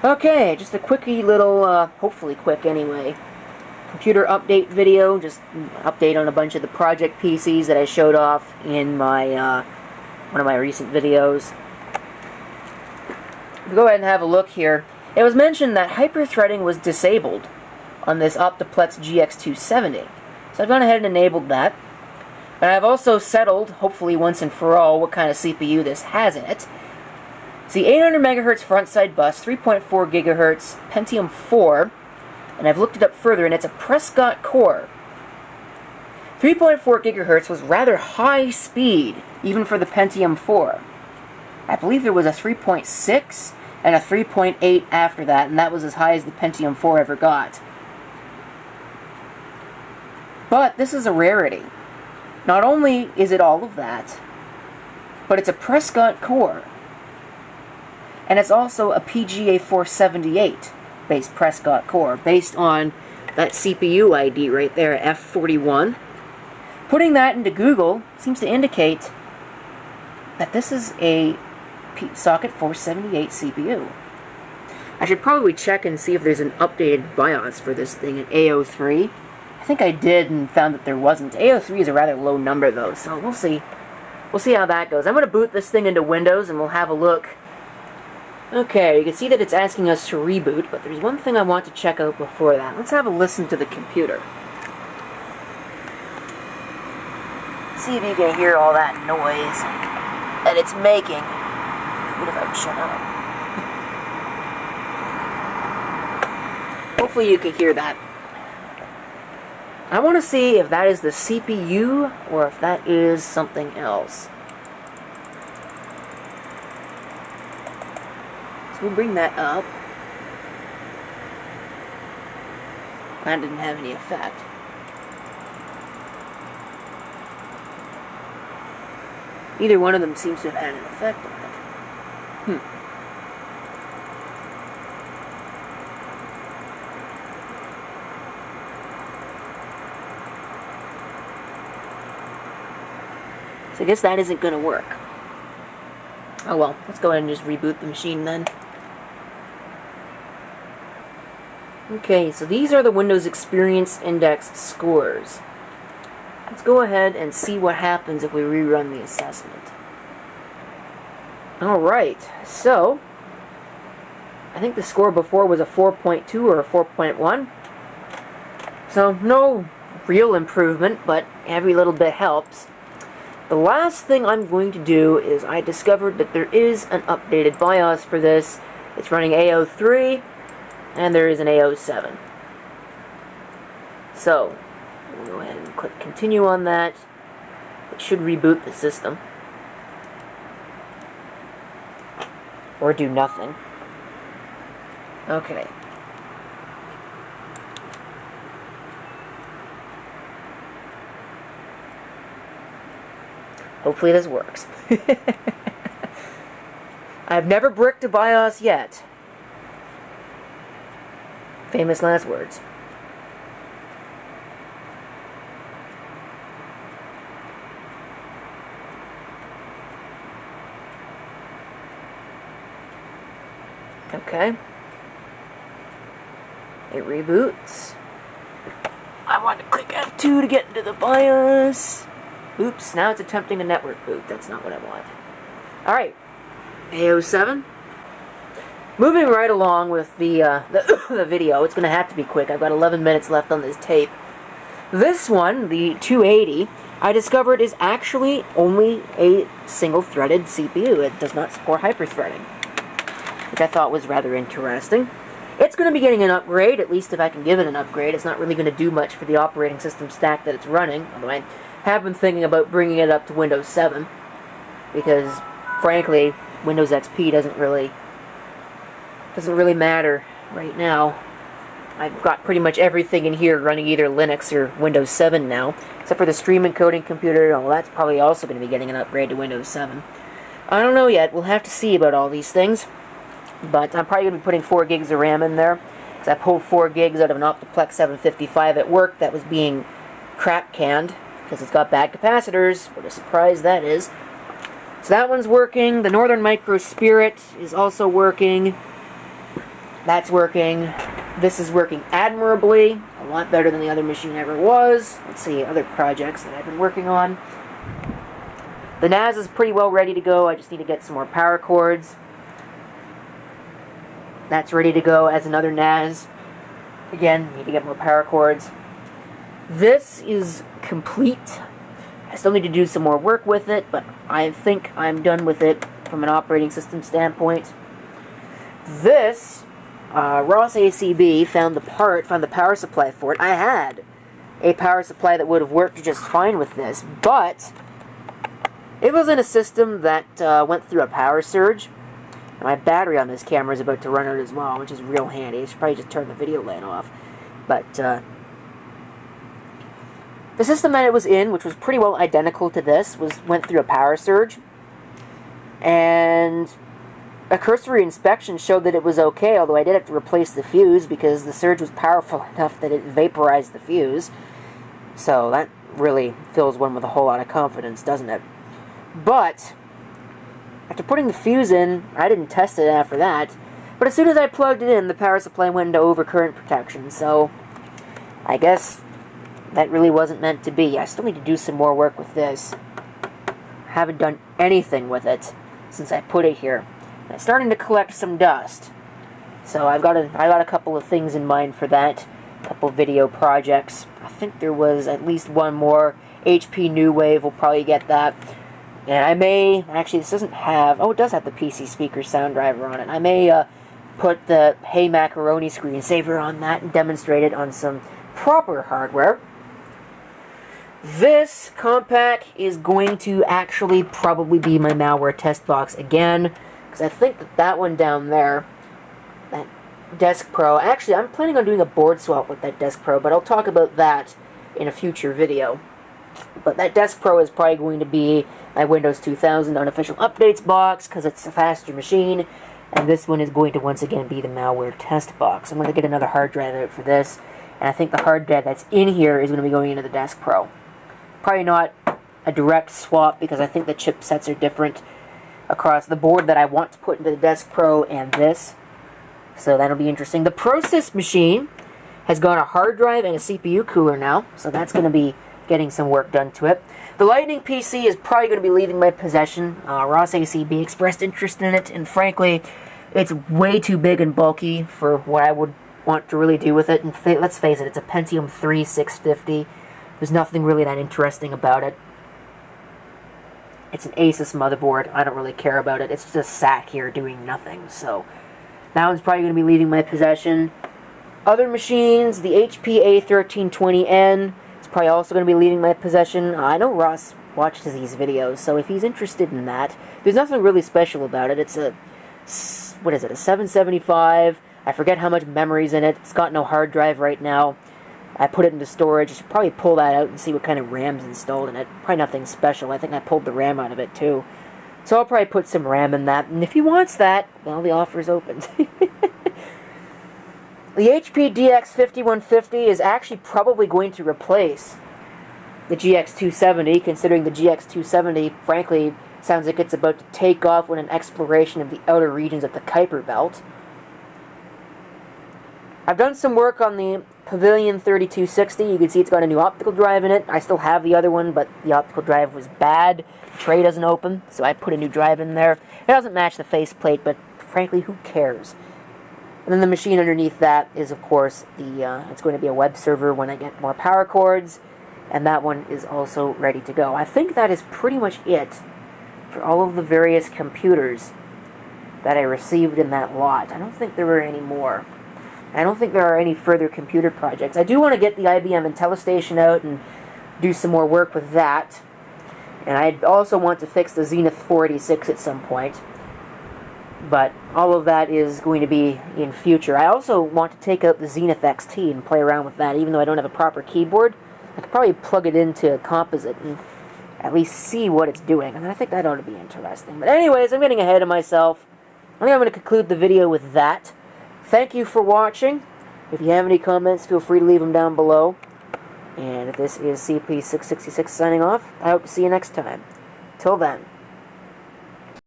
Okay, just a quickie little, hopefully quick anyway, computer update video, just update on a bunch of the project PCs that I showed off in my, one of my recent videos. Go ahead and have a look here. It was mentioned that hyperthreading was disabled on this Optiplex GX270. So I've gone ahead and enabled that. But I've also settled, hopefully once and for all, what kind of CPU this has in it. It's the 800 MHz front-side bus, 3.4 GHz Pentium 4, and I've looked it up further, and it's a Prescott core. 3.4 GHz was rather high speed, even for the Pentium 4. I believe there was a 3.6 and a 3.8 after that, and that was as high as the Pentium 4 ever got. But this is a rarity. Not only is it all of that, but it's a Prescott core. And it's also a PGA 478 based Prescott core, based on that CPU ID right there, F41. Putting that into Google seems to indicate that this is a socket 478 CPU. I should probably check and see if there's an updated BIOS for this thing in AO3. I think I did and found that there wasn't. AO3 is a rather low number though, so we'll see. We'll see how that goes. I'm going to boot this thing into Windows and we'll have a look. Okay, you can see that it's asking us to reboot, but there's one thing I want to check out before that. Let's have a listen to the computer. See if you can hear all that noise that it's making. What if I shut up? Hopefully you can hear that. I want to see if that is the CPU or if that is something else. So we'll bring that up. That didn't have any effect. Either one of them seems to have had an effect on it. So I guess that isn't going to work. Oh well, let's go ahead and just reboot the machine then. Okay, so these are the Windows Experience Index scores. Let's go ahead and see what happens if we rerun the assessment. Alright, so I think the score before was a 4.2 or a 4.1. So no real improvement, but every little bit helps. The last thing I'm going to do is I discovered that there is an updated BIOS for this. It's running AO3, and there is an AO7. So, we'll go ahead and click continue on that. It should reboot the system. Or do nothing. Okay. Hopefully this works. I've never bricked a BIOS yet. Famous last words. Okay. It reboots. I want to click F2 to get into the BIOS. Oops, now it's attempting a network boot. That's not what I want. Alright. AO7. Moving right along with the video. It's going to have to be quick. I've got 11 minutes left on this tape. This one, the 280, I discovered is actually only a single-threaded CPU. It does not support hyperthreading, which I thought was rather interesting. It's going to be getting an upgrade, at least if I can give it an upgrade. It's not really going to do much for the operating system stack that it's running, although I have been thinking about bringing it up to Windows 7, because, frankly, Windows XP doesn't really matter right now. I've got pretty much everything in here running either Linux or Windows 7 now, except for the stream encoding computer. Oh, well, that's probably also going to be getting an upgrade to Windows 7. I don't know yet. We'll have to see about all these things. But I'm probably going to be putting 4 gigs of RAM in there, because I pulled 4 gigs out of an Optiplex 755 at work that was being crap-canned, because it's got bad capacitors. What a surprise that is. So that one's working. The Northern Micro Spirit is also working. That's working. This is working admirably. A lot better than the other machine ever was. Let's see, other projects that I've been working on. The NAS is pretty well ready to go. I just need to get some more power cords. That's ready to go as another NAS. Again, need to get more power cords. This is complete. I still need to do some more work with it, but I think I'm done with it from an operating system standpoint. This, Ross ACB found the power supply for it. I had a power supply that would have worked just fine with this, but it was in a system that went through a power surge. And my battery on this camera is about to run out as well, which is real handy. I should probably just turn the video light off. But the system that it was in, which was pretty well identical to this, went through a power surge. And a cursory inspection showed that it was okay, although I did have to replace the fuse because the surge was powerful enough that it vaporized the fuse. So that really fills one with a whole lot of confidence, doesn't it? But after putting the fuse in, I didn't test it after that, but as soon as I plugged it in, the power supply went into overcurrent protection, so I guess that really wasn't meant to be. I still need to do some more work with this. I haven't done anything with it since I put it here. And it's starting to collect some dust, so I got a couple of things in mind for that, a couple video projects. I think there was at least one more. HP New Wave will probably get that. And I may, actually this doesn't have, oh it does have the PC speaker sound driver on it. I may put the Hey Macaroni screensaver on that and demonstrate it on some proper hardware. This compact is going to actually probably be my malware test box again, because I think that one down there, that Desk Pro, actually I'm planning on doing a board swap with that Desk Pro, but I'll talk about that in a future video. But that Desk Pro is probably going to be my Windows 2000 unofficial updates box, because it's a faster machine, and this one is going to once again be the malware test box. I'm going to get another hard drive out for this, and I think the hard drive that's in here is going to be going into the Desk Pro. Probably not a direct swap, because I think the chipsets are different across the board that I want to put into the Desk Pro and this, so that'll be interesting. The ProSys machine has got a hard drive and a CPU cooler now, so that's going to be getting some work done to it. The Lightning PC is probably going to be leaving my possession. Ross ACB expressed interest in it, and frankly, it's way too big and bulky for what I would want to really do with it. And let's face it, it's a Pentium 3 650. There's nothing really that interesting about it. It's an Asus motherboard. I don't really care about it. It's just sat here doing nothing. So that one's probably going to be leaving my possession. Other machines, the HP A1320N. Probably also going to be leaving my possession. I know Ross watches these videos, so if he's interested in that, there's nothing really special about it. It's a, what is it, a 775. I forget how much memory's in it. It's got no hard drive right now. I put it into storage. I should probably pull that out and see what kind of RAM's installed in it. Probably nothing special. I think I pulled the RAM out of it too. So I'll probably put some RAM in that, and if he wants that, well, the offer's open. The HP DX5150 is actually probably going to replace the GX270, considering the GX270, frankly, sounds like it's about to take off on an exploration of the outer regions of the Kuiper Belt. I've done some work on the Pavilion 3260. You can see it's got a new optical drive in it. I still have the other one, but the optical drive was bad. The tray doesn't open, so I put a new drive in there. It doesn't match the faceplate, but frankly, who cares? And then the machine underneath that is, of course, it's going to be a web server when I get more power cords, and that one is also ready to go. I think that is pretty much it for all of the various computers that I received in that lot. I don't think there were any more. I don't think there are any further computer projects. I do want to get the IBM IntelliStation out and do some more work with that. And I also want to fix the Zenith 486 at some point. But all of that is going to be in future. I also want to take out the Zenith XT and play around with that. Even though I don't have a proper keyboard, I could probably plug it into Composite and at least see what it's doing. And I think that ought to be interesting. But anyways, I'm getting ahead of myself. I think I'm going to conclude the video with that. Thank you for watching. If you have any comments, feel free to leave them down below. And this is CP666 signing off. I hope to see you next time. Till then.